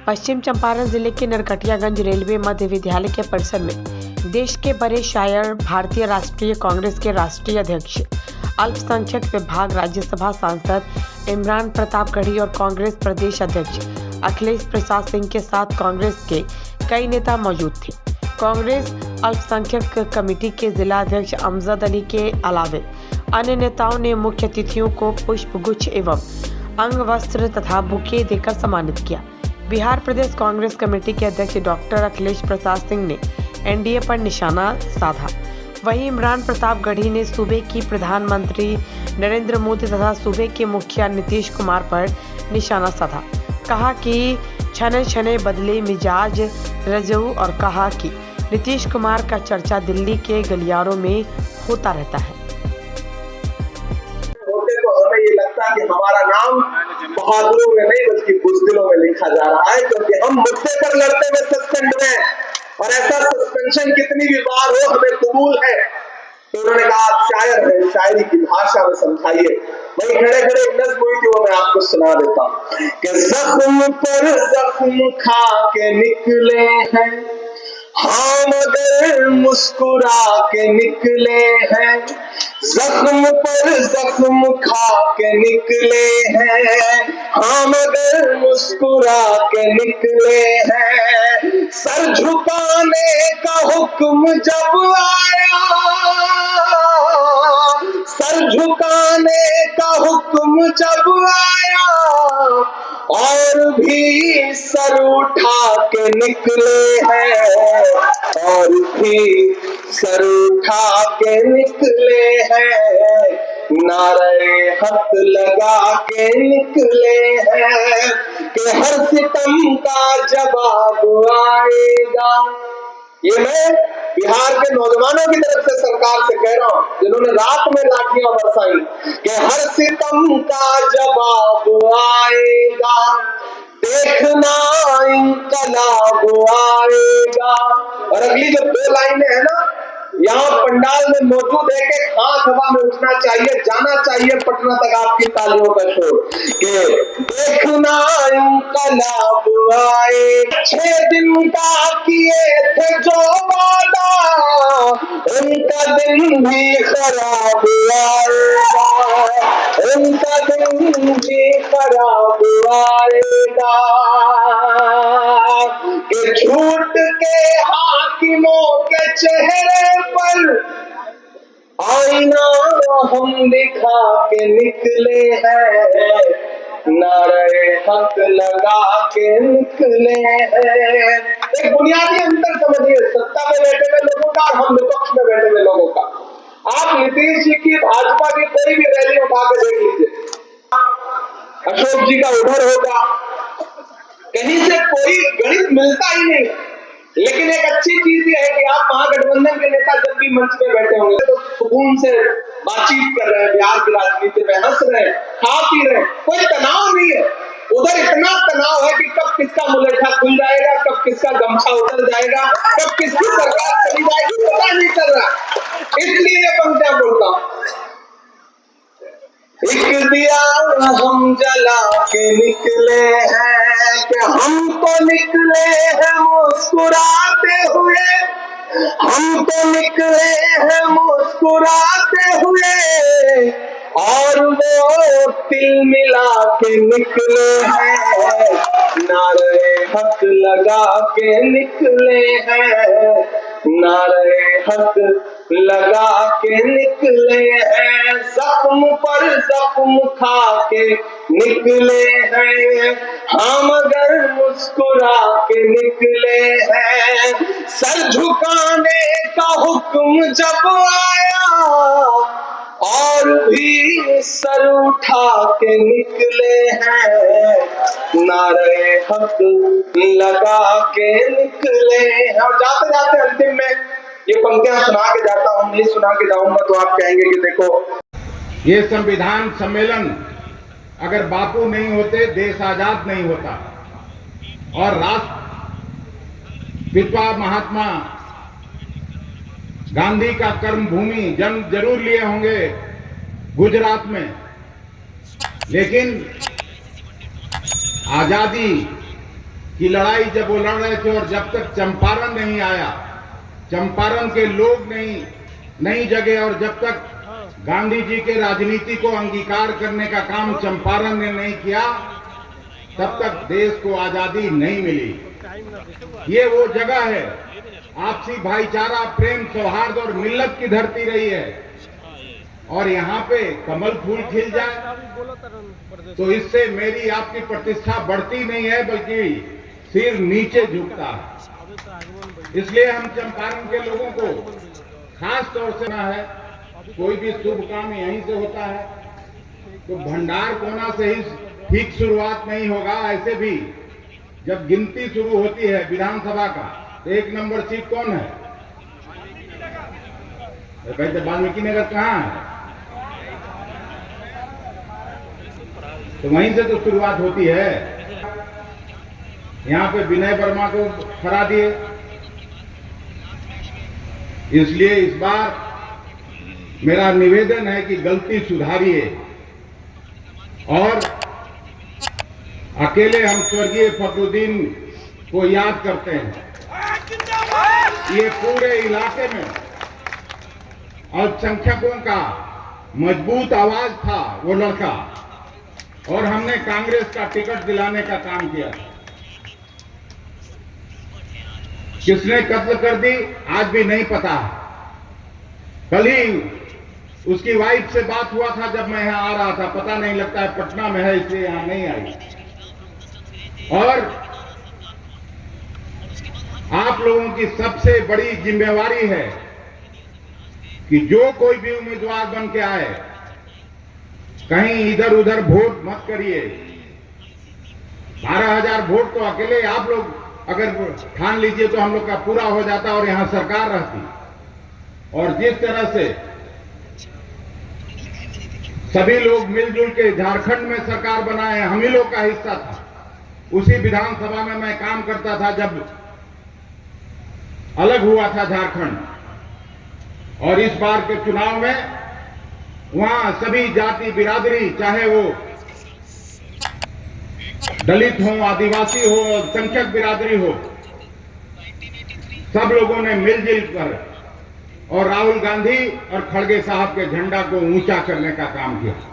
पश्चिम चंपारण जिले के नरकटियागंज रेलवे मध्य विद्यालय के परिसर में देश के बड़े शायर, भारतीय राष्ट्रीय कांग्रेस के राष्ट्रीय अध्यक्ष, अल्पसंख्यक विभाग राज्यसभा सांसद इमरान प्रतापगढ़ी और कांग्रेस प्रदेश अध्यक्ष अखिलेश प्रसाद सिंह के साथ कांग्रेस के कई नेता मौजूद थे। कांग्रेस अल्पसंख्यक कमेटी के जिला अध्यक्ष अमजद अली के अलावे अन्य नेताओं ने मुख्य अतिथियों को पुष्प गुच्छ एवं अंग वस्त्र तथा बुके देकर सम्मानित किया। बिहार प्रदेश कांग्रेस कमेटी के अध्यक्ष डॉक्टर अखिलेश प्रसाद सिंह ने एनडीए पर निशाना साधा। वहीं इमरान प्रतापगढ़ी ने सूबे की प्रधानमंत्री नरेंद्र मोदी तथा सूबे के मुखिया नीतीश कुमार पर निशाना साधा। कहा कि छने छने बदले मिजाज रजऊ और कहा कि नीतीश कुमार का चर्चा दिल्ली के गलियारों में होता रहता है। ये लगता है कि हमारा नाम बहादुरों में नहीं बल्कि बुज़दिलों में लिखा जा रहा है, क्योंकि हम मुद्दे पर लड़ते हुए सस्पेंड में, और ऐसा सस्पेंशन कितनी भी बार हो हमें कबूल है। तो उन्होंने कहा आप शायर हैं, शायरी की भाषा में समझाइए। वही खड़े खड़े एक नज़्म हुई थी, वो मैं आपको सुना देता हूँ कि जख्म पर जख्म खा के निकले हैं हाँ मगर मुस्कुरा के निकले हैं, जख्म पर जख्म खा के निकले हैं हाँ मगर मुस्कुरा के निकले हैं। सर झुकाने का हुक्म जब आया, सर झुकाने का हुक्म जब आया और भी सर उठा के निकले हैं, और भी सर उठा के निकले हैं, नारे हक लगा के निकले हैं कि हर सितम का जवाब आएगा। ये मैं बिहार के नौजवानों की तरफ से सरकार से कह रहा हूँ, जिन्होंने रात में लाठियां बरसाई, कि हर सितम का जवाब आएगा, देखना इंकलाब आएगा। और अगली जो दो लाइनें हैं ना, यहाँ पंडाल में मौजूद है कि हाथ हवा में उठना चाहिए, जाना चाहिए पटना तक आपकी तालियों का शोर, कि देखना इंकलाब आए। 6 दिन का किए थे जो वादा, उनका दिन भी खराब आएगा, उनका दिन भी खराब आएगा। कि झूठ के हाकिमों के चेहरे पर आईना हम दिखा के निकले हैं, नारे हक लगा के निकले हैं। एक बुनियादी अंतर समझिए सत्ता में बैठे हुए लोगों का और हम विपक्ष में बैठे हुए लोगों का। आप नीतीश जी की भाजपा की कोई भी रैली उठा के देख लीजिए, अशोक जी का उधर होगा, कहीं से कोई गणित मिलता ही नहीं। लेकिन एक अच्छी चीज ये है कि आप महागठबंधन के नेता जब भी मंच पे बैठे होंगे तो सुकून से बातचीत कर रहे हैं, बिहार की राजनीति में हंस रहे हैं, खा पी रहे हैं, कोई तनाव नहीं है। उधर इतना तनाव है कि कब किसका मुलेठा खुल जाएगा, कब किसका गमछा उतर जाएगा, कब किसकी सरकार चली जाएगी, पता नहीं चल रहा। इसलिए ये पंक्तियां बोलता हूं, एक दिया हम जला के निकले हैं कि हम तो निकले हैं मुस्कुराते हुए, हम तो निकले हैं मुस्कुराते हुए, और वो तिल मिला के निकले हैं, नारे हक लगा के निकले हैं, नारे हक लगा के निकले हैं, जख्म पर जख्म खा के निकले हैं हाँ मगर मुस्कुरा के निकले हैं। सर झुकाने का हुक्म जब आया और भी सर उठा के निकले हैं, नारे हक लगा के निकले हैं। और जाते जाते अंतिम में ये पंक्तियां सुना के जाता हूं, नहीं सुना के जाऊंगा तो आप कहेंगे कि देखो ये संविधान सम्मेलन अगर बापू नहीं होते देश आजाद नहीं होता, और राष्ट्रपिता महात्मा गांधी का कर्म भूमि जन्म जरूर लिए होंगे गुजरात में, लेकिन आजादी की लड़ाई जब वो लड़ रहे थे और जब तक चंपारण नहीं आया, चंपारण के लोग नहीं जगे और जब तक गांधी जी के राजनीति को अंगीकार करने का काम चंपारण ने नहीं किया, तब तक देश को आजादी नहीं मिली। ये वो जगह है, आपसी भाईचारा, प्रेम, सौहार्द और मिल्लत की धरती रही है। और यहाँ पे कमल फूल खिल जाए तो इससे मेरी आपकी प्रतिष्ठा बढ़ती नहीं है, बल्कि सिर नीचे झुकता है। इसलिए हम चंपारण के लोगों को खास तौर से ना है, कोई भी शुभ काम यहीं से होता है तो भंडार कोना से ही ठीक शुरुआत नहीं होगा। ऐसे भी जब गिनती शुरू होती है विधानसभा का तो 1 नंबर सीट कौन है? कहते वाल्मीकि नगर कहाँ है? तो वहीं से तो शुरुआत होती है। यहाँ पे विनय वर्मा को हरा दिए, इसलिए इस बार मेरा निवेदन है कि गलती सुधारिए और अकेले हम स्वर्गीय फखरुद्दीन को याद करते हैं। ये पूरे इलाके में अल्पसंख्यकों का मजबूत आवाज था वो लड़का, और हमने कांग्रेस का टिकट दिलाने का काम किया। किसने कत्ल कर दी आज भी नहीं पता। कल ही उसकी वाइफ से बात हुआ था जब मैं यहां आ रहा था, पता नहीं, लगता है पटना में है इसलिए यहां नहीं आई। और आप लोगों की सबसे बड़ी जिम्मेवारी है कि जो कोई भी उम्मीदवार बन के आए, कहीं इधर उधर वोट मत करिए। 12,000 वोट तो अकेले आप लोग अगर ठान लीजिए तो हम लोग का पूरा हो जाता और यहां सरकार रहती। और जिस तरह से सभी लोग मिलजुल के झारखंड में सरकार बनाए, हम ही लोग का हिस्सा था। उसी विधानसभा में मैं काम करता था जब अलग हुआ था झारखंड, और इस बार के चुनाव में वहां सभी जाति बिरादरी, चाहे वो दलित हो, आदिवासी हो, अल्पसंख्यक बिरादरी हो, सब लोगों ने मिलजुल कर और राहुल गांधी और खड़गे साहब के झंडा को ऊंचा करने का काम किया।